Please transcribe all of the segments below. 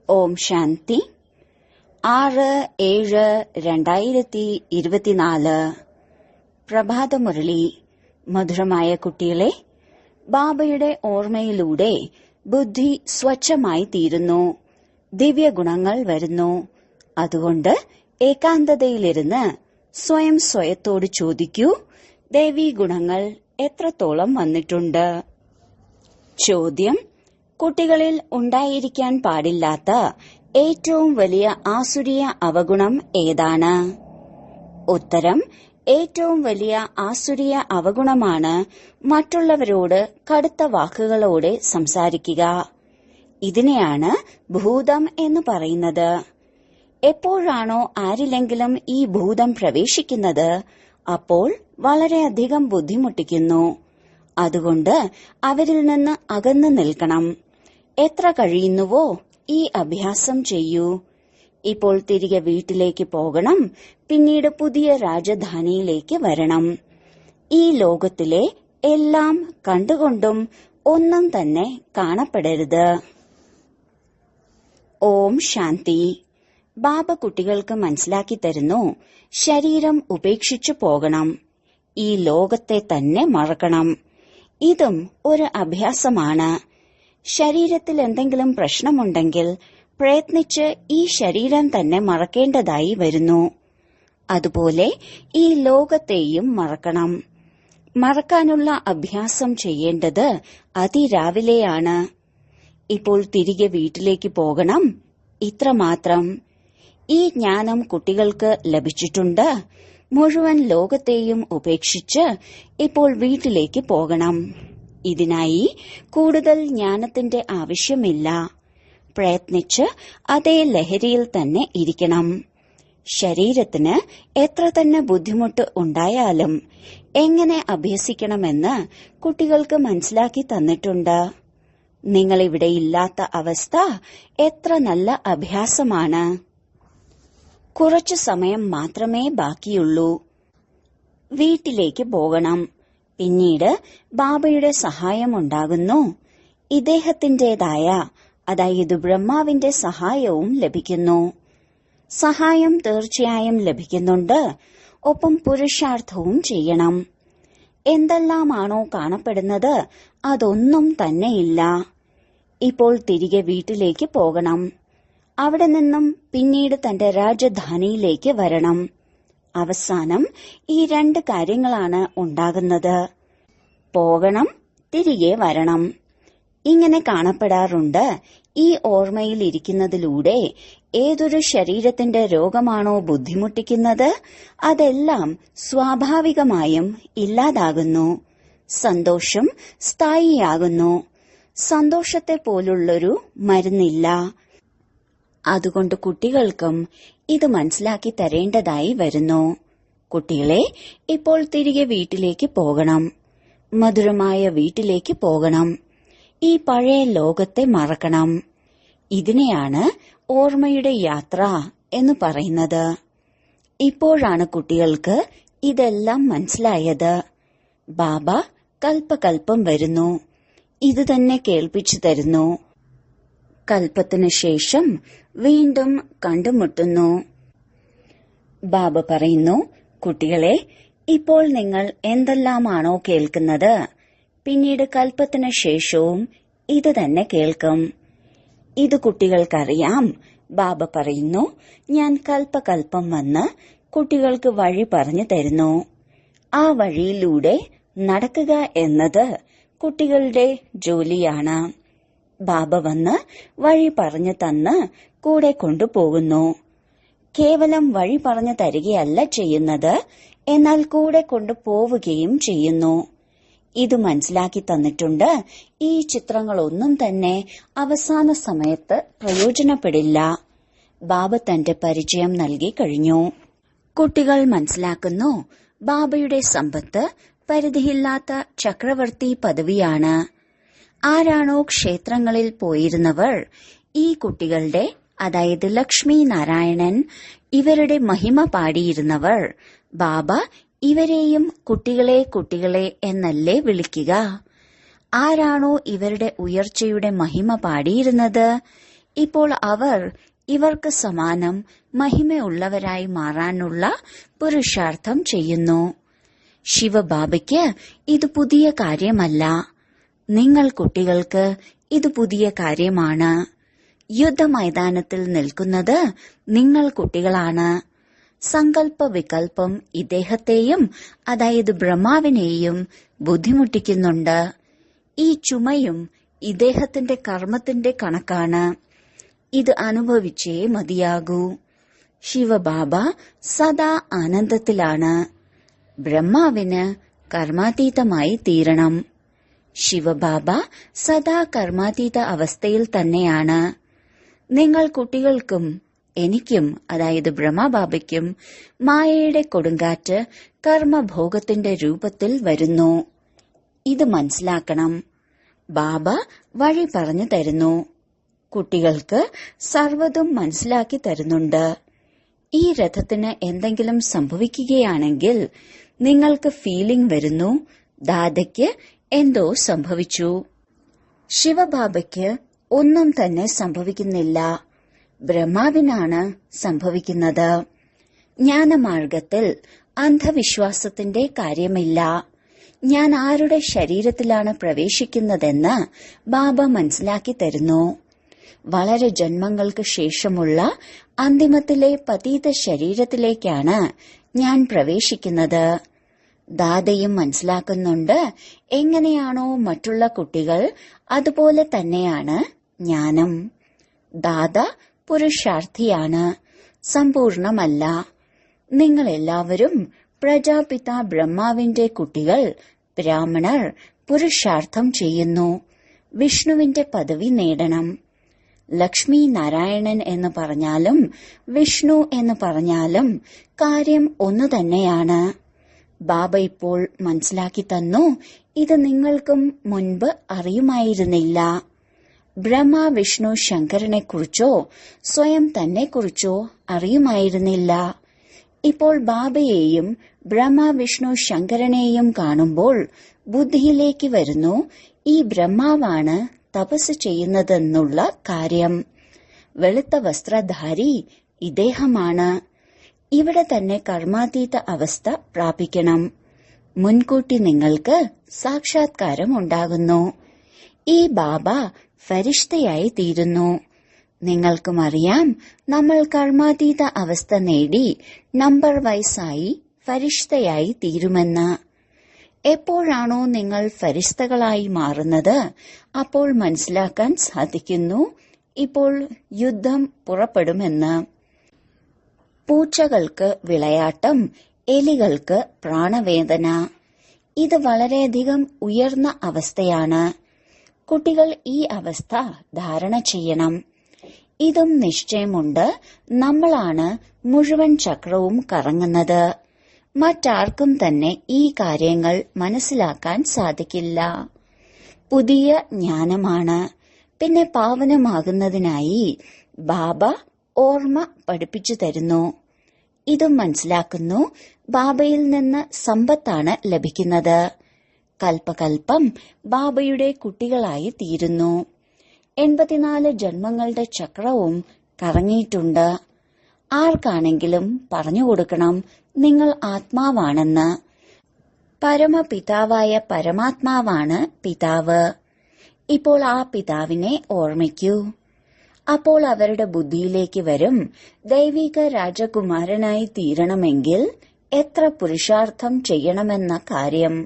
ഓം ശാന്തി 6/7/2024 പ്രഭാതമുരളി. മധുരമായ കുട്ടികളെ, ബാബയുടെ ഓർമ്മയിലൂടെ ബുദ്ധി സ്വച്ഛമായി തീരുന്നു. ദിവ്യഗുണങ്ങൾ വരുന്നു. അതുകൊണ്ട് ഏകാന്തതയിലിരുന്ന് സ്വയം സ്വയത്തോട് ചോദിക്കൂ, ദേവീ ഗുണങ്ങൾ എത്രത്തോളം വന്നിട്ടുണ്ട്? ചോദ്യം: കുട്ടികളിൽ ഉണ്ടായിരിക്കാൻ പാടില്ലാത്ത ഏറ്റവും വലിയ ആസുരീയ അവഗുണം ഏതാണ്? ഉത്തരം: ഏറ്റവും വലിയ ആസുരീയ അവഗുണമാണ് മറ്റുള്ളവരോട് കടുത്ത വാക്കുകളോടെ സംസാരിക്കുക. ഇതിനെയാണ് ഭൂതം എന്ന് പറയുന്നത്. എപ്പോഴാണോ ആരിലെങ്കിലും ഈ ഭൂതം പ്രവേശിക്കുന്നത്, അപ്പോൾ വളരെയധികം ബുദ്ധിമുട്ടിക്കുന്നു. അതുകൊണ്ട് അവരിൽ നിന്ന് അകന്നു നിൽക്കണം. എത്ര കഴിയുന്നുവോ ഈ അഭ്യാസം ചെയ്യൂ. ഇപ്പോൾ തിരികെ വീട്ടിലേക്ക് പോകണം. പിന്നീട് പുതിയ രാജധാനിയിലേക്ക് വരണം. ഈ ലോകത്തിലെ എല്ലാം കണ്ടുകൊണ്ടും ഒന്നും തന്നെ കാണപ്പെടരുത്. ഓം ശാന്തി. ബാബ കുട്ടികൾക്ക് മനസ്സിലാക്കി തരുന്നു, ശരീരം ഉപേക്ഷിച്ചു പോകണം. ഈ ലോകത്തെ തന്നെ മറക്കണം. ഇതും ഒരു അഭ്യാസമാണ്. ശരീരത്തിൽ എന്തെങ്കിലും പ്രശ്നമുണ്ടെങ്കിൽ പ്രയത്നിച്ച് ഈ ശരീരം തന്നെ മറക്കേണ്ടതായി വരുന്നു. അതുപോലെ ഈ ലോകത്തെയും മറക്കണം. മറക്കാനുള്ള അഭ്യാസം ചെയ്യേണ്ടത് അതിരാവിലെയാണ്. ഇപ്പോൾ തിരികെ വീട്ടിലേക്ക് പോകണം. ഇത്രമാത്രം. ഈ ജ്ഞാനം കുട്ടികൾക്ക് ലഭിച്ചിട്ടുണ്ട്. മുഴുവൻ ലോകത്തെയും ഉപേക്ഷിച്ച് ഇപ്പോൾ വീട്ടിലേക്ക് പോകണം. ഇതിനായി കൂടുതൽ ജ്ഞാനത്തിന്റെ ആവശ്യമില്ല. പ്രയത്നിച്ച് അതേ ലഹരിയിൽ തന്നെ ഇരിക്കണം. ശരീരത്തിന് എത്ര തന്നെ ബുദ്ധിമുട്ട് ഉണ്ടായാലും എങ്ങനെ അഭ്യസിക്കണമെന്ന് കുട്ടികൾക്ക് മനസ്സിലാക്കി തന്നിട്ടുണ്ട്. നിങ്ങളിവിടെ ഇല്ലാത്ത അവസ്ഥ എത്ര നല്ല അഭ്യാസമാണ്. കുറച്ചു സമയം മാത്രമേ ബാക്കിയുള്ളൂ. വീട്ടിലേക്ക് പോകണം. പിന്നീട് ബാബയുടെ സഹായമുണ്ടാകുന്നു. ഇദ്ദേഹത്തിന്റേതായ, അതായത് ബ്രഹ്മാവിന്റെ സഹായവും ലഭിക്കുന്നു. സഹായം തീർച്ചയായും ലഭിക്കുന്നുണ്ട്. ഒപ്പം പുരുഷാർത്ഥവും ചെയ്യണം. എന്തെല്ലാമാണോ കാണപ്പെടുന്നത് അതൊന്നും തന്നെയില്ല. ഇപ്പോൾ തിരികെ വീട്ടിലേക്ക് പോകണം. അവിടെ നിന്നും പിന്നീട് തന്റെ രാജധാനിയിലേക്ക് വരണം. അവസാനം ഈ രണ്ട് കാര്യങ്ങളാണ് ഉണ്ടാകുന്നത്: പോകണം, തിരികെ വരണം. ഇങ്ങനെ കാണപ്പെടാറുണ്ട്. ഈ ഓർമ്മയിൽ ഇരിക്കുന്നതിലൂടെ ഏതൊരു ശരീരത്തിന്റെ രോഗമാണോ ബുദ്ധിമുട്ടിക്കുന്നത് അതെല്ലാം സ്വാഭാവികമായും ഇല്ലാതാകുന്നു. സന്തോഷം സ്ഥായിയാകുന്നു. സന്തോഷത്തെ പോലുള്ളൊരു മരുന്നില്ല. അതുകൊണ്ട് കുട്ടികൾക്കും ഇത് മനസ്സിലാക്കി തരേണ്ടതായി വരുന്നു. കുട്ടികളെ, ഇപ്പോൾ തിരികെ വീട്ടിലേക്ക് പോകണം. മധുരമായ വീട്ടിലേക്ക് പോകണം. ഈ പഴയ ലോകത്തെ മറക്കണം. ഇതിനെയാണ് ഓർമ്മയുടെ യാത്ര എന്ന് പറയുന്നത്. ഇപ്പോഴാണ് കുട്ടികൾക്ക് ഇതെല്ലാം മനസ്സിലായത്. ബാബ കൽപ്പകൽപ്പം വരുന്നു. ഇത് തന്നെ കേൾപ്പിച്ചു തരുന്നു. കൽപ്പത്തിനു ശേഷം വീണ്ടും കണ്ടുമുട്ടുന്നു. ബാബ പറയുന്നു, കുട്ടികളെ, ഇപ്പോൾ നിങ്ങൾ എന്തെല്ലാമാണോ കേൾക്കുന്നത്, പിന്നീട് കൽപ്പത്തിനു ശേഷവും ഇത് തന്നെ കേൾക്കും. ഇത് കുട്ടികൾക്കറിയാം. ബാബ പറയുന്നു, ഞാൻ കൽപ്പകൽപ്പം വന്ന് കുട്ടികൾക്ക് വഴി പറഞ്ഞു തരുന്നു. ആ വഴിയിലൂടെ നടക്കുക എന്നത് കുട്ടികളുടെ ജോലിയാണ്. ബാബ വന്ന് വഴി പറഞ്ഞു തന്ന് കൂടെ കൊണ്ടുപോകുന്നു. കേവലം വഴി പറഞ്ഞു തരികയല്ല ചെയ്യുന്നത്, എന്നാൽ കൂടെ കൊണ്ടുപോവുകയും ചെയ്യുന്നു. ഇത് മനസ്സിലാക്കി തന്നിട്ടുണ്ട്. ഈ ചിത്രങ്ങളൊന്നും തന്നെ അവസാന സമയത്ത് പ്രയോജനപ്പെടില്ല. ബാബ തന്റെ പരിചയം നൽകി കഴിഞ്ഞു. കുട്ടികൾ മനസ്സിലാക്കുന്നു, ബാബയുടെ സമ്പത്ത് പരിധിയില്ലാത്ത ചക്രവർത്തി പദവിയാണ്. ആരാണോ ക്ഷേത്രങ്ങളിൽ പോയിരുന്നവർ, ഈ കുട്ടികളുടെ, അതായത് ലക്ഷ്മി നാരായണൻ, ഇവരുടെ മഹിമ പാടിയിരുന്നവർ, ബാബ ഇവരെയും കുട്ടികളെ കുട്ടികളെ എന്നല്ലേ വിളിക്കുക? ആരാണോ ഇവരുടെ ഉയർച്ചയുടെ മഹിമ പാടിയിരുന്നത്, ഇപ്പോൾ അവർ ഇവർക്ക് സമാനം മഹിമയുള്ളവരായി മാറാനുള്ള പുരുഷാർത്ഥം ചെയ്യുന്നു. ശിവബാബയ്ക്ക് ഇത് പുതിയ കാര്യമല്ല. നിങ്ങൾ കുട്ടികൾക്ക് ഇത് പുതിയ കാര്യമാണ്. യുദ്ധമൈതാനത്തിൽ നിൽക്കുന്നത് നിങ്ങൾ കുട്ടികളാണ്. സങ്കല്പ വികല്പം ഇദ്ദേഹത്തെയും, അതായത് ബ്രഹ്മാവിനെയും ബുദ്ധിമുട്ടിക്കുന്നുണ്ട്. ഈ ചുമയും ഇദ്ദേഹത്തിന്റെ കർമ്മത്തിന്റെ കണക്കാണ്. ഇത് അനുഭവിച്ചേ മതിയാകൂ. ശിവബാബ സദാ ആനന്ദത്തിലാണ്. ബ്രഹ്മാവിന് കർമാതീതമായി തീരണം. ശിവബാബ സദാ കർമാതീത അവസ്ഥയിൽ തന്നെയാണ്. നിങ്ങൾ കുട്ടികൾക്കും എനിക്കും, അതായത് ബ്രഹ്മബാബയ്ക്കും മായയുടെ കൊടുങ്കാറ്റ് കർമ്മഭോഗത്തിന്റെ രൂപത്തിൽ വരുന്നു. ഇത് മനസ്സിലാക്കണം. ബാബ വഴി പറഞ്ഞു തരുന്നു. കുട്ടികൾക്ക് സർവ്വതും മനസ്സിലാക്കി തരുന്നുണ്ട്. ഈ രഥത്തിന് എന്തെങ്കിലും സംഭവിക്കുകയാണെങ്കിൽ നിങ്ങൾക്ക് ഫീലിംഗ് വരുന്നു, ദാദയ്ക്ക് എന്തോ സംഭവിച്ചു. ശിവബാബയ്ക്ക് ഒന്നും തന്നെ സംഭവിക്കുന്നില്ല. ബ്രഹ്മാവിനാണ് സംഭവിക്കുന്നത്. ജ്ഞാനമാർഗത്തിൽ അന്ധവിശ്വാസത്തിന്റെ കാര്യമില്ല. ഞാൻ ആരുടെ ശരീരത്തിലാണ് പ്രവേശിക്കുന്നതെന്ന് ബാബ മനസ്സിലാക്കി തരുന്നു. വളരെ ജന്മങ്ങൾക്ക് ശേഷമുള്ള അന്തിമത്തിലെ പതീത ശരീരത്തിലേക്കാണ് ഞാൻ പ്രവേശിക്കുന്നത്. ദാദയും മനസ്സിലാക്കുന്നുണ്ട്, എങ്ങനെയാണോ മറ്റുള്ള കുട്ടികൾ അതുപോലെ തന്നെയാണ് ജ്ഞാനം. ദാദ പുരുഷാർത്ഥിയാണ്, സമ്പൂർണമല്ല. നിങ്ങളെല്ലാവരും പ്രജാപിത ബ്രഹ്മാവിന്റെ കുട്ടികൾ, ബ്രാഹ്മണർ പുരുഷാർത്ഥം ചെയ്യുന്നു. വിഷ്ണുവിന്റെ പദവി നേടണം. ലക്ഷ്മി നാരായണൻ എന്ന് പറഞ്ഞാലും വിഷ്ണു എന്ന് പറഞ്ഞാലും കാര്യം ഒന്നു തന്നെയാണ്. ബാബ ഇപ്പോൾ മനസ്സിലാക്കി തന്നു, ഇത് നിങ്ങൾക്കും മുൻപ് അറിയുമായിരുന്നില്ല. ബ്രഹ്മ വിഷ്ണു ശങ്കരനെക്കുറിച്ചോ സ്വയം തന്നെക്കുറിച്ചോ അറിയുമായിരുന്നില്ല. ഇപ്പോൾ ബാബയെയും ബ്രഹ്മ വിഷ്ണു ശങ്കരനെയും കാണുമ്പോൾ ബുദ്ധിയിലേക്ക് വരുന്നു, ഈ ബ്രഹ്മാവാണ് തപസ് ചെയ്യുന്നതെന്നുള്ള കാര്യം. വെളുത്ത വസ്ത്രധാരി ഇദ്ദേഹമാണ്. ഇവിടെ തന്നെ കർമാതീത അവസ്ഥ പ്രാപിക്കണം. മുൻകൂട്ടി നിങ്ങൾക്ക് സാക്ഷാത്കാരം ഉണ്ടാകുന്നു. ഈ ബാബ ഫരിഷ്തയായി തീരുന്നു. നിങ്ങൾക്കും അറിയാം, നമ്മൾ കർമാതീത അവസ്ഥ നേടി നമ്പർ വൈസായി ഫരിഷ്തയായി തീരുമെന്ന്. എപ്പോഴാണോ നിങ്ങൾ ഫരിസ്തകളായി മാറുന്നത്, അപ്പോൾ മനസ്സിലാക്കാൻ സാധിക്കുന്നു ഇപ്പോൾ യുദ്ധം പുറപ്പെടുമെന്ന്. പൂച്ചകൾക്ക് വിളയാട്ടം, എലികൾക്ക് പ്രാണവേദന. ഇത് വളരെയധികം ഉയർന്ന അവസ്ഥയാണ്. കുട്ടികൾ ഈ അവസ്ഥ ധാരണ ചെയ്യണം. ഇതും നിശ്ചയമുണ്ട്, നമ്മളാണ് മുഴുവൻ ചക്രവും കറങ്ങുന്നത്. മറ്റാർക്കും തന്നെ ഈ കാര്യങ്ങൾ മനസ്സിലാക്കാൻ സാധിക്കില്ല. പുതിയ ജ്ഞാനമാണ്. പിന്നെ പാവനമാകുന്നതിനായി ബാബ ഓർമ്മ പഠിപ്പിച്ചു തരുന്നു. ഇതും മനസ്സിലാക്കുന്നു, ബാബയിൽ നിന്ന് സമ്പത്താണ് ലഭിക്കുന്നത്. കൽപ്പകൽപ്പം ബാബയുടെ കുട്ടികളായി തീരുന്നു. 84 ജന്മങ്ങളുടെ ചക്രവും കറങ്ങിയിട്ടുണ്ട്. ആർക്കാണെങ്കിലും പറഞ്ഞുകൊടുക്കണം, നിങ്ങൾ ആത്മാവാണെന്ന്. പരമപിതാവായ പരമാത്മാവാണ് പിതാവ്. ഇപ്പോൾ ആ പിതാവിനെ ഓർമ്മിക്കൂ. അപ്പോൾ അവരുടെ ബുദ്ധിയിലേക്ക് വരും, ദൈവിക രാജകുമാരനായി തീരണമെങ്കിൽ എത്ര പുരുഷാർത്ഥം ചെയ്യണമെന്ന കാര്യം.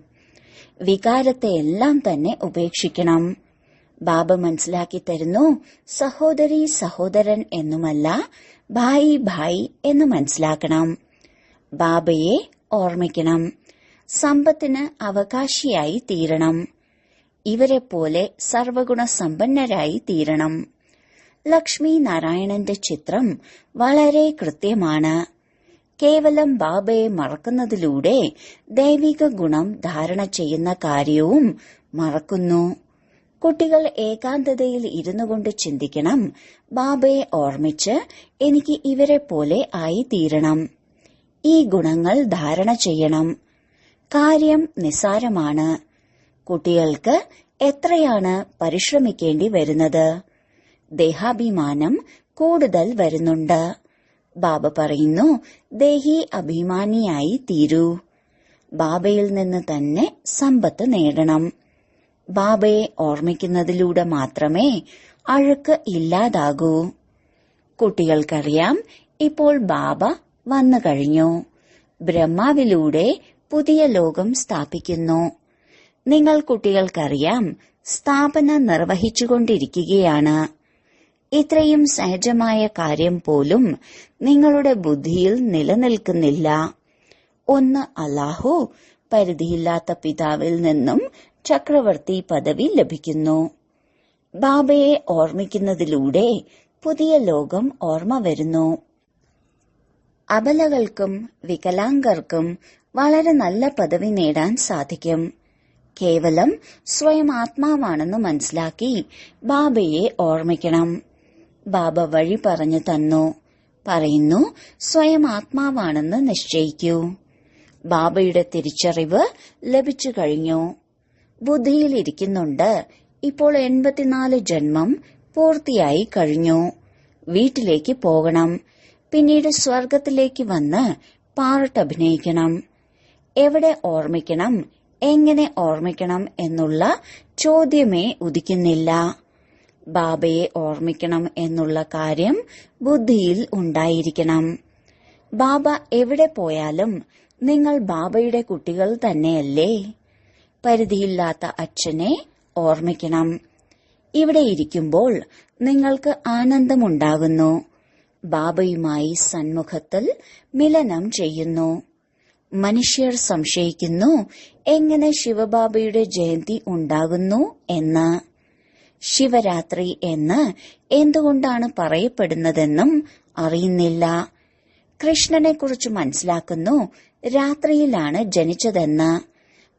വികാരത്തെയെല്ലാം തന്നെ ഉപേക്ഷിക്കണം. ബാബ മനസ്സിലാക്കി തരുന്നു, സഹോദരി സഹോദരൻ എന്നുമല്ല, ഭായി ഭായി എന്ന് മനസ്സിലാക്കണം. ബാബയെ ഓർമ്മിക്കണം. സമ്പത്തിന് അവകാശിയായി തീരണം. ഇവരെ പോലെ സർവഗുണ സമ്പന്നരായി തീരണം. ലക്ഷ്മി നാരായണന്റെ ചിത്രം വളരെ കൃത്യമാണ്. കേവലം ബാബയെ മറക്കുന്നതിലൂടെ ദൈവിക ഗുണം ധാരണ ചെയ്യുന്ന കാര്യവും മറക്കുന്നു. കുട്ടികൾ ഏകാന്തതയിൽ ഇരുന്നു കൊണ്ട് ചിന്തിക്കണം, ബാബയെ ഓർമ്മിച്ച് എനിക്ക് ഇവരെ പോലെ ആയി തീരണം. ഈ ഗുണങ്ങൾ ധാരണ ചെയ്യണം. കാര്യം നിസ്സാരമാണ്. കുട്ടികൾക്ക് എത്രയാണ് പരിശ്രമിക്കേണ്ടി വരുന്നത്? ദേഹാഭിമാനം കൂടുതൽ വരുന്നുണ്ട്. ബാബ പറയുന്നു, ദേഹി അഭിമാനിയായി തീരൂ. ബാബയിൽ നിന്ന് തന്നെ സമ്പത്ത് നേടണം. ബാബയെ ഓർമ്മിക്കുന്നതിലൂടെ മാത്രമേ അഴുക്ക് ഇല്ലാതാകൂ. കുട്ടികൾക്കറിയാം, ഇപ്പോൾ ബാബ വന്നു കഴിഞ്ഞു. ബ്രഹ്മാവിലൂടെ പുതിയ ലോകം സ്ഥാപിക്കുന്നു. നിങ്ങൾ കുട്ടികൾക്കറിയാം, സ്ഥാപന നിർവഹിച്ചുകൊണ്ടിരിക്കുകയാണ്. ഇത്രയും സഹജമായ കാര്യം പോലും നിങ്ങളുടെ ബുദ്ധിയിൽ നിലനിൽക്കുന്നില്ല. ഒന്ന് അല്ലാഹു, പരിധിയില്ലാത്ത പിതാവിൽ നിന്നും ചക്രവർത്തി പദവി ലഭിക്കുന്നു. ബാബയെ ഓർമ്മിക്കുന്നതിലൂടെ പുതിയ ലോകം ഓർമ്മ വരുന്നു. അബലകൾക്കും വികലാംഗർക്കും വളരെ നല്ല പദവി നേടാൻ സാധിക്കും. കേവലം സ്വയം ആത്മാവാണെന്ന് മനസ്സിലാക്കി ബാബയെ ഓർമ്മിക്കണം. ബാബ വഴി പറഞ്ഞു തന്നു. പറയുന്നു, സ്വയം ആത്മാവാണെന്ന് നിശ്ചയിക്കൂ. ബാബയുടെ തിരിച്ചറിവ് ലഭിച്ചു കഴിഞ്ഞു. ബുദ്ധിയിലിരിക്കുന്നുണ്ട്, ഇപ്പോൾ 84 ജന്മം പൂർത്തിയായി കഴിഞ്ഞു. വീട്ടിലേക്ക് പോകണം. പിന്നീട് സ്വർഗത്തിലേക്ക് വന്ന് പാർട്ടഭിനയിക്കണം. എവിടെ ഓർമ്മിക്കണം, എങ്ങനെ ഓർമ്മിക്കണം എന്നുള്ള ചോദ്യമേ ഉദിക്കുന്നില്ല. ബാബയെ ഓർമ്മിക്കണം എന്നുള്ള കാര്യം ബുദ്ധിയിൽ ഉണ്ടായിരിക്കണം. ബാബ എവിടെ പോയാലും നിങ്ങൾ ബാബയുടെ കുട്ടികൾ തന്നെയല്ലേ? പരിധിയില്ലാത്ത അച്ഛനെ ഓർമ്മിക്കണം. ഇവിടെ ഇരിക്കുമ്പോൾ നിങ്ങൾക്ക് ആനന്ദമുണ്ടാകുന്നു. ബാബയുമായി സന്മുഖത്തിൽ മിലനം ചെയ്യുന്നു. മനുഷ്യർ സംശയിക്കുന്നു, എങ്ങനെ ശിവബാബയുടെ ജയന്തി ഉണ്ടാകുന്നു എന്ന്. ശിവരാത്രി എന്ന് എന്തുകൊണ്ടാണ് പറയപ്പെടുന്നതെന്നും അറിയുന്നില്ല. കൃഷ്ണനെക്കുറിച്ച് മനസ്സിലാക്കുന്നു, രാത്രിയിലാണ് ജനിച്ചതെന്ന്.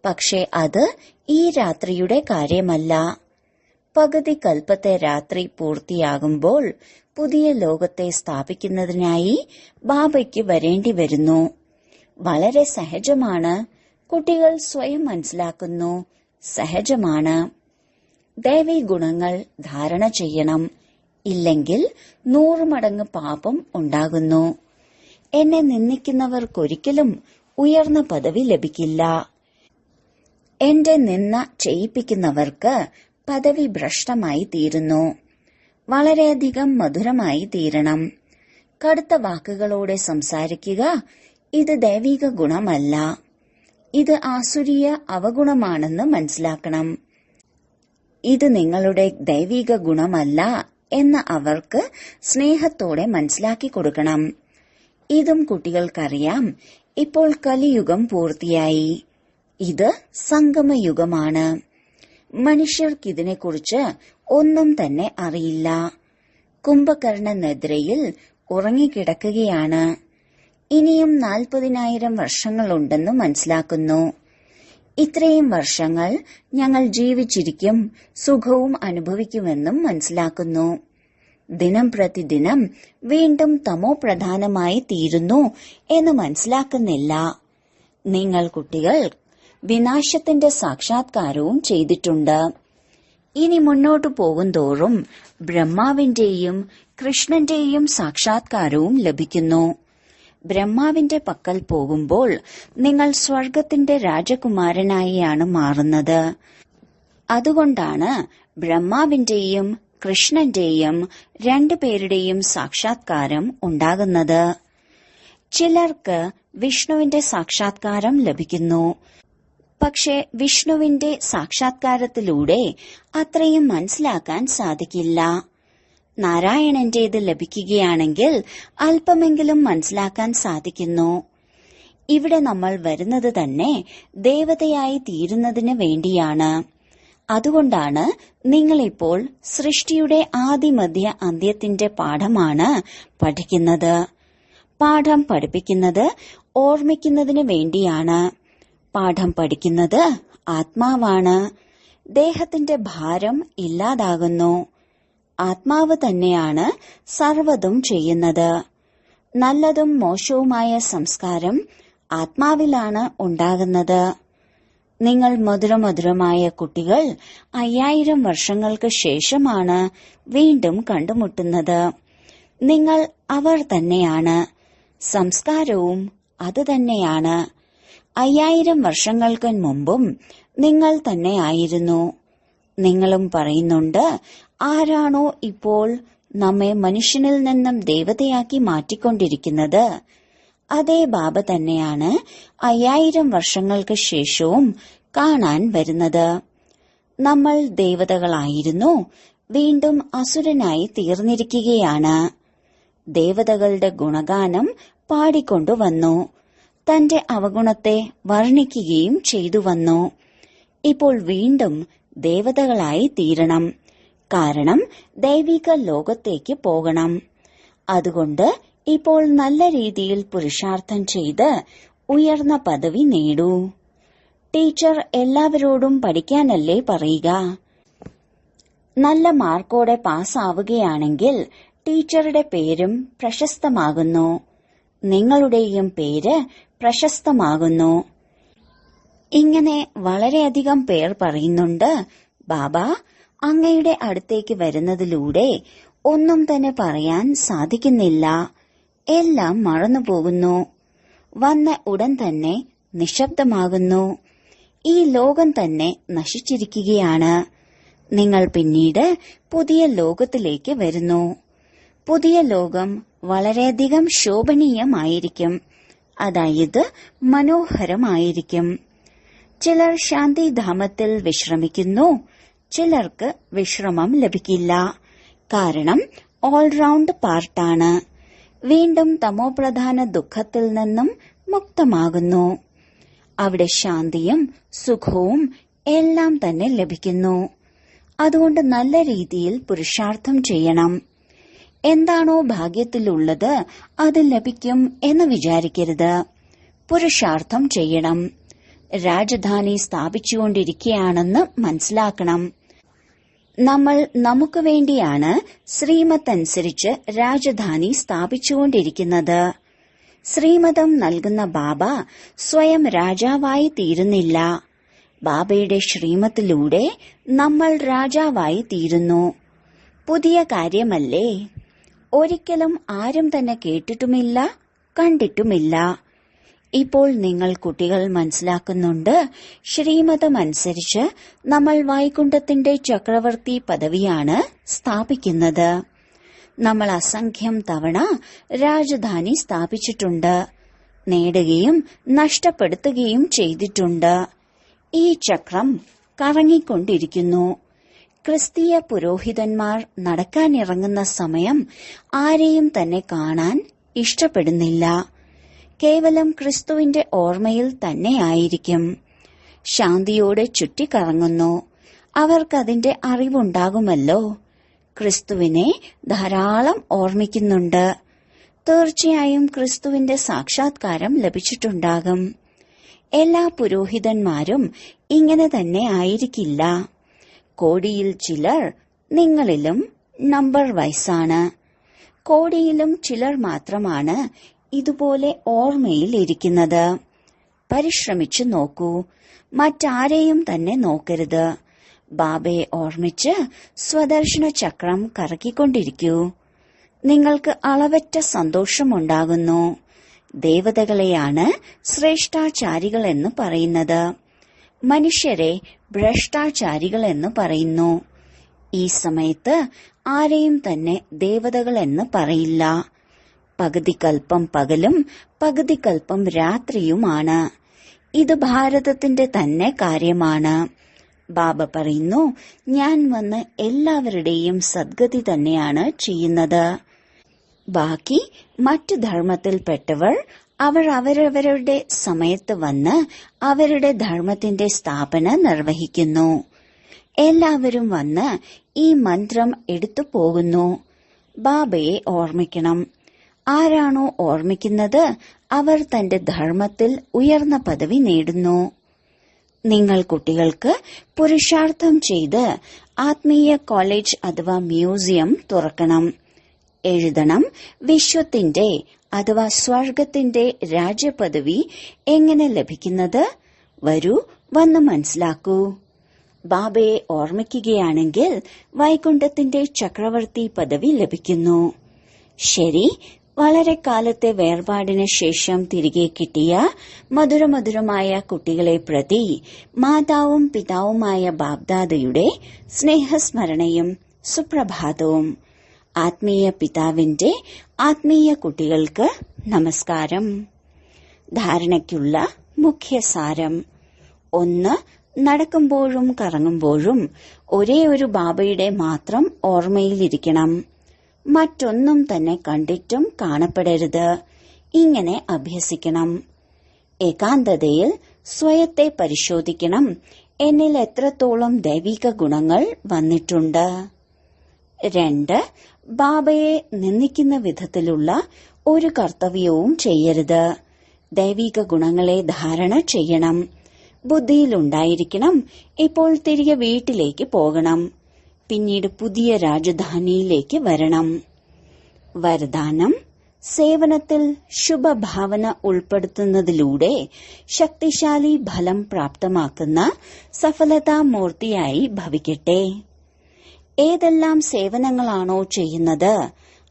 പക്ഷേ അത് ഈ രാത്രിയുടെ കാര്യമല്ല. പകുതി കൽപ്പത്തെ രാത്രി പൂർത്തിയാകുമ്പോൾ പുതിയ ലോകത്തെ സ്ഥാപിക്കുന്നതിനായി ബാബയ്ക്ക് വരേണ്ടി വരുന്നു. വളരെ സഹജമാണ്. കുട്ടികൾ സ്വയം മനസ്സിലാക്കുന്നു, സഹജമാണ്. ദൈവീ ഗുണങ്ങൾ ധാരണ ചെയ്യണം. ഇല്ലെങ്കിൽ 100 മടങ്ങ് പാപം ഉണ്ടാകുന്നു. എന്നെ നിന്ദിക്കുന്നവർക്കൊരിക്കലും ഉയർന്ന പദവി ലഭിക്കില്ല. എന്റെ നിന്ന ചെയ്യിപ്പിക്കുന്നവർക്ക് പദവി ഭ്രഷ്ടമായി തീരുന്നു. വളരെയധികം മധുരമായി തീരണം. കടുത്ത വാക്കുകളോടെ സംസാരിക്കുക. ഇത് ദൈവിക ഗുണമല്ല. ഇത് ആസുരീയ അവഗുണമാണെന്ന് മനസ്സിലാക്കണം. ഇത് നിങ്ങളുടെ ദൈവിക ഗുണമല്ല എന്ന് അവർക്ക് സ്നേഹത്തോടെ മനസ്സിലാക്കി കൊടുക്കണം. ഇതും കുട്ടികൾക്കറിയാം. ഇപ്പോൾ കലിയുഗം പൂർത്തിയായി. ഇത് സംഗമയുഗമാണ്. മനുഷ്യർക്കിതിനെക്കുറിച്ച് ഒന്നും തന്നെ അറിയില്ല. കുംഭകർണ നിദ്രയിൽ ഉറങ്ങിക്കിടക്കുകയാണ്. ഇനിയും 40,000 വർഷങ്ങളുണ്ടെന്ന് മനസ്സിലാക്കുന്നു. ഇത്രയും വർഷങ്ങൾ ഞങ്ങൾ ജീവിച്ചിരിക്കും, സുഖവും അനുഭവിക്കുമെന്നും മനസ്സിലാക്കുന്നു. ദിനം പ്രതിദിനം വീണ്ടും തമോ പ്രധാനമായി തീരുന്നു എന്ന് മനസ്സിലാക്കുന്നില്ല. നിങ്ങൾ കുട്ടികൾ വിനാശത്തിന്റെ സാക്ഷാത്കാരവും ചെയ്തിട്ടുണ്ട്. ഇനി മുന്നോട്ടു പോകുന്തോറും ബ്രഹ്മാവിന്റെയും കൃഷ്ണന്റെയും സാക്ഷാത്കാരവും ലഭിക്കുന്നു. ബ്രഹ്മാവിന്റെ പക്കൽ പോകുമ്പോൾ നിങ്ങൾ സ്വർഗത്തിന്റെ രാജകുമാരനായാണ് മാറുന്നത്. അതുകൊണ്ടാണ് ബ്രഹ്മാവിന്റെയും കൃഷ്ണന്റെയും 2 പേരുടെയും സാക്ഷാത്കാരം ഉണ്ടാകുന്നത്. ചിലർക്ക് വിഷ്ണുവിന്റെ സാക്ഷാത്കാരം ലഭിക്കുന്നു. പക്ഷെ വിഷ്ണുവിന്റെ സാക്ഷാത്കാരത്തിലൂടെ അത്രയും മനസ്സിലാക്കാൻ സാധിക്കില്ല. നാരായണന്റേത് ലഭിക്കുകയാണെങ്കിൽ അല്പമെങ്കിലും മനസ്സിലാക്കാൻ സാധിക്കുന്നു. ഇവിടെ നമ്മൾ വരുന്നത് തന്നെ ദേവതയായി തീരുന്നതിന് വേണ്ടിയാണ്. അതുകൊണ്ടാണ് നിങ്ങളിപ്പോൾ സൃഷ്ടിയുടെ ആദിമധ്യ അന്ത്യത്തിന്റെ പാഠമാണ് പഠിക്കുന്നത്. പാഠം പഠിപ്പിക്കുന്നത് ഓർമ്മിക്കുന്നതിന് വേണ്ടിയാണ്. പാഠം പഠിക്കുന്നത് ആത്മാവാണ്. ദേഹത്തിന്റെ ഭാരം ഇല്ലാതാകുന്നു. ആത്മാവ് തന്നെയാണ് സർവ്വതും ചെയ്യുന്നത്. നല്ലതും മോശവുമായ സംസ്കാരം ആത്മാവിലാണ് ഉണ്ടാകുന്നത്. നിങ്ങൾ മധുരമധുരമായ കുട്ടികൾ 5000 വർഷങ്ങൾക്ക് ശേഷമാണ് വീണ്ടും കണ്ടുമുട്ടുന്നത്. നിങ്ങൾ അവർ തന്നെയാണ്. സംസ്കാരവും അത് തന്നെയാണ്. 5000 വർഷങ്ങൾക്ക് മുമ്പും നിങ്ങൾ തന്നെ ആയിരുന്നു. നിങ്ങളും പറയുന്നുണ്ട്, ആരാണോ ഇപ്പോൾ നമ്മെ മനുഷ്യനിൽ നിന്നും ദേവതയാക്കി മാറ്റിക്കൊണ്ടിരിക്കുന്നത്, അതേ ബാബ തന്നെയാണ് 5000 വർഷങ്ങൾക്ക് ശേഷവും കാണാൻ വരുന്നത്. നമ്മൾ ദേവതകളായിരുന്നു, വീണ്ടും അസുരനായി തീർന്നിരിക്കുകയാണ്. ദേവതകളുടെ ഗുണഗാനം പാടിക്കൊണ്ടുവന്നു, തന്റെ അവഗുണത്തെ വർണ്ണിക്കുകയും ചെയ്തു വന്നു. ഇപ്പോൾ വീണ്ടും ദേവതകളായി തീരണം. കാരണം ദൈവിക ലോകത്തേക്ക് പോകണം. അതുകൊണ്ട് ഇപ്പോൾ നല്ല രീതിയിൽ പുരുഷാർത്ഥം ചെയ്ത് ഉയർന്ന പദവി നേടൂ. ടീച്ചർ എല്ലാവരോടും പഠിക്കാനല്ലേ പറയുക? നല്ല മാർക്കോടെ പാസ്സാവുകയാണെങ്കിൽ ടീച്ചറുടെ പേരും പ്രശസ്തമാകുന്നു, നിങ്ങളുടെയും പേര് പ്രശസ്തമാകുന്നു. ഇങ്ങനെ വളരെയധികം പേർ പറയുന്നുണ്ട്, ബാബ അങ്ങയുടെ അടുത്തേക്ക് വരുന്നതിലൂടെ ഒന്നും തന്നെ പറയാൻ സാധിക്കുന്നില്ല, എല്ലാം മറന്നുപോകുന്നു, വന്ന ഉടൻ തന്നെ നിശബ്ദമാകുന്നു. ഈ ലോകം തന്നെ നശിച്ചിരിക്കുകയാണ്. നിങ്ങൾ പിന്നീട് പുതിയ ലോകത്തിലേക്ക് വരുന്നു. പുതിയ ലോകം വളരെയധികം ശോഭനീയമായിരിക്കും, അതായത് മനോഹരമായിരിക്കും. ചിലർ ശാന്തിധാമത്തിൽ വിശ്രമിക്കുന്നു, ചിലർക്ക് വിശ്രമം ലഭിക്കില്ല. കാരണം ഓൾറൗണ്ട് പാർട്ടാണ്. വീണ്ടും തമോപ്രധാന ദുഃഖത്തിൽ നിന്നും മുക്തമാകുന്നു. അവിടെ ശാന്തിയും സുഖവും എല്ലാം തന്നെ ലഭിക്കുന്നു. അതുകൊണ്ട് നല്ല രീതിയിൽ പുരുഷാർത്ഥം ചെയ്യണം. എന്താണോ ഭാഗ്യത്തിലുള്ളത് അത് ലഭിക്കും എന്ന് വിചാരിക്കരുത്. പുരുഷാർത്ഥം ചെയ്യണം. രാജധാനി സ്ഥാപിച്ചുകൊണ്ടിരിക്കുകയാണെന്ന് മനസ്സിലാക്കണം. നമ്മൾ നമുക്ക് വേണ്ടിയാണ് ശ്രീമത്തനുസരിച്ച് രാജധാനി സ്ഥാപിച്ചുകൊണ്ടിരിക്കുന്നത്. ശ്രീമതം നൽകുന്ന ബാബ സ്വയം രാജാവായി തീരുന്നില്ല. ബാബയുടെ ശ്രീമത്തിലൂടെ നമ്മൾ രാജാവായി തീരുന്നു. പുതിയ കാര്യമല്ലേ? ഒരിക്കലും ആരും തന്നെ കേട്ടിട്ടുമില്ല, കണ്ടിട്ടുമില്ല. ഇപ്പോൾ നിങ്ങൾ കുട്ടികൾ മനസ്സിലാക്കുന്നുണ്ട്, ശ്രീമതമനുസരിച്ച് നമ്മൾ വൈകുണ്ഠത്തിന്റെ ചക്രവർത്തി പദവിയാണ് സ്ഥാപിക്കുന്നത്. നമ്മൾ അസംഖ്യം തവണ രാജധാനി സ്ഥാപിച്ചിട്ടുണ്ട്, നേടുകയും നഷ്ടപ്പെടുത്തുകയും ചെയ്തിട്ടുണ്ട്. ഈ ചക്രം കറങ്ങിക്കൊണ്ടിരിക്കുന്നു. ക്രിസ്തീയ പുരോഹിതന്മാർ നടക്കാനിറങ്ങുന്ന സമയം ആരെയും തന്നെ കാണാൻ ഇഷ്ടപ്പെടുന്നില്ല. കേവലം ക്രിസ്തുവിന്റെ ഓർമ്മയിൽ തന്നെയായിരിക്കും. ശാന്തിയോടെ ചുറ്റിക്കറങ്ങുന്നു. അവർക്കതിന്റെ അറിവുണ്ടാകുമല്ലോ. ക്രിസ്തുവിനെ ധാരാളം ഓർമ്മിക്കുന്നുണ്ട്. തീർച്ചയായും ക്രിസ്തുവിന്റെ സാക്ഷാത്കാരം ലഭിച്ചിട്ടുണ്ടാകും. എല്ലാ പുരോഹിതന്മാരും ഇങ്ങനെ തന്നെ ആയിരിക്കില്ല. കോടിയിൽ ചിലർ, നിങ്ങളിലും നമ്പർ വൈസാണ്. കോടിയിലും ചിലർ മാത്രമാണ് ഇതുപോലെ ഓർമ്മയിൽ ഇരിക്കുന്നത്. പരിശ്രമിച്ചു നോക്കൂ. മറ്റാരെയും തന്നെ നോക്കരുത്. ബാബയെ ഓർമ്മിച്ച് സ്വദർശന ചക്രം കറക്കിക്കൊണ്ടിരിക്കൂ. നിങ്ങൾക്ക് അളവറ്റ സന്തോഷമുണ്ടാകുന്നു. ദേവതകളെയാണ് ശ്രേഷ്ഠാചാരികൾ എന്ന് പറയുന്നത്. മനുഷ്യരെ ഭ്രഷ്ടാചാരികൾ എന്ന് പറയുന്നു. ഈ സമയത്ത് ആരെയും തന്നെ ദേവതകൾ എന്ന് പറയില്ല. പകുതി കൽപ്പം പകലും പകുതി കൽപ്പം രാത്രിയുമാണ്. ഇത് ഭാരതത്തിന്റെ തന്നെ കാര്യമാണ്. ബാബ പറയുന്നു, ഞാൻ വന്ന് എല്ലാവരുടെയും സദ്ഗതി തന്നെയാണ് ചെയ്യുന്നത്. ബാക്കി മറ്റു ധർമ്മത്തിൽപ്പെട്ടവർ അവർ അവരവരുടെ സമയത്ത് വന്ന് അവരുടെ ധർമ്മത്തിന്റെ സ്ഥാപന നിർവഹിക്കുന്നു. എല്ലാവരും വന്ന് ഈ മന്ത്രം എടുത്തു പോകുന്നു. ബാബയെ ഓർമ്മിക്കണം. ആരാണോ ഓർമ്മിക്കുന്നത് അവർ തന്റെ ധർമ്മത്തിൽ ഉയർന്ന പദവി നേടുന്നു. നിങ്ങൾ കുട്ടികൾക്ക് പുരുഷാർത്ഥം ചെയ്ത് ആത്മീയ കോളേജ് അഥവാ മ്യൂസിയം തുറക്കണം. എഴുതണം, വിശ്വത്തിന്റെ അഥവാ സ്വർഗത്തിന്റെ രാജ്യപദവി എങ്ങനെ ലഭിക്കുന്നത്? വരൂ, വന്ന് മനസ്സിലാക്കൂ. ബാബയെ ഓർമ്മിക്കുകയാണെങ്കിൽ വൈകുണ്ഠത്തിന്റെ ചക്രവർത്തി പദവി ലഭിക്കുന്നു. ശരി, വളരെ കാലത്തെ വേർപാടിന് ശേഷം തിരികെ കിട്ടിയ മധുരമധുരമായ കുട്ടികളെ പ്രതി മാതാവും പിതാവുമായ ബാബ്ദാദയുടെ സ്നേഹസ്മരണയും സുപ്രഭാതവും. ആത്മീയ പിതാവിന്റെ ആത്മീയ കുട്ടികൾക്ക് നമസ്കാരം. ധാരണയ്ക്കുള്ള മുഖ്യസാരം: 1. നടക്കുമ്പോഴും കറങ്ങുമ്പോഴും ഒരേ ഒരു ബാബയുടെ മാത്രം ഓർമ്മയിലിരിക്കണം. മറ്റൊന്നും തന്നെ കണ്ടിട്ടും കാണപ്പെടരുത്. ഇങ്ങനെ അഭ്യസിക്കണം. ഏകാന്തതയിൽ സ്വയത്തെ പരിശോധിക്കണം. എന്നിൽ എത്രത്തോളം ദൈവിക ഗുണങ്ങൾ വന്നിട്ടുണ്ട്. 2. ബാബയെ നിന്ദിക്കുന്ന വിധത്തിലുള്ള ഒരു കർത്തവ്യവും ചെയ്യരുത്. ദൈവിക ഗുണങ്ങളെ ധാരണ ചെയ്യണം. ബുദ്ധിയിലുണ്ടായിരിക്കണം, ഇപ്പോൾ തിരികെ വീട്ടിലേക്ക് പോകണം, പിന്നീട് പുതിയ രാജധാനിയിലേക്ക് വരണം. വരദാനം: സേവനത്തിൽ ശുഭഭാവന ഉൾപ്പെടുത്തുന്നതിലൂടെ ശക്തിശാലി ഫലം പ്രാപ്തമാക്കുന്ന സഫലതാമൂർത്തിയായി ഭവിക്കട്ടെ. ഏതെല്ലാം സേവനങ്ങളാണോ ചെയ്യുന്നത്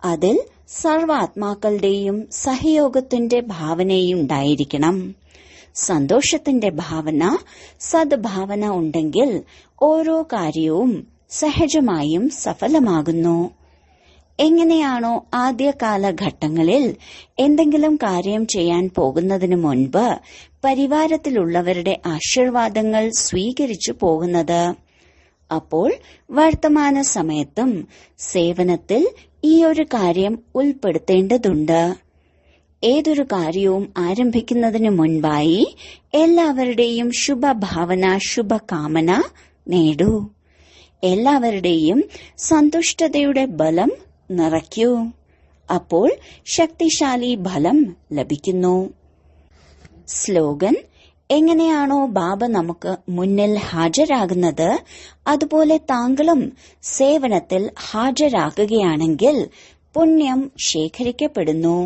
അതിൽ സർവാത്മാക്കളുടെയും സഹയോഗത്തിന്റെ ഭാവനയുണ്ടായിരിക്കണം. സന്തോഷത്തിന്റെ ഭാവന, സദ്ഭാവന ഉണ്ടെങ്കിൽ ഓരോ കാര്യവും സഹജമായും സഫലമാകുന്നു. എങ്ങനെയാണോ ആദ്യ കാലഘട്ടങ്ങളിൽ എന്തെങ്കിലും കാര്യം ചെയ്യാൻ പോകുന്നതിനു മുൻപ് പരിവാരത്തിലുള്ളവരുടെ ആശീർവാദങ്ങൾ സ്വീകരിച്ചു പോകുന്നത്, അപ്പോൾ വർത്തമാന സമയത്തും സേവനത്തിൽ ഈ ഒരു കാര്യം ഉൾപ്പെടുത്തേണ്ടതുണ്ട്. ഏതൊരു കാര്യവും ആരംഭിക്കുന്നതിനു മുൻപായി എല്ലാവരുടെയും ശുഭഭാവന, ശുഭകാമന നേടൂ. എല്ലാവരുടെയും സന്തുഷ്ടതയുടെ ബലം നിറയ്ക്കൂ. അപ്പോൾ ശക്തിശാലി ഫലം ലഭിക്കുന്നു. സ്ലോഗൻ: എങ്ങനെയാണോ ബാബ നമുക്ക് മുന്നിൽ ഹാജരാകുന്നത് അതുപോലെ താങ്കളും സേവനത്തിൽ ഹാജരാകുകയാണെങ്കിൽ പുണ്യം ശേഖരിക്കപ്പെടുന്നു.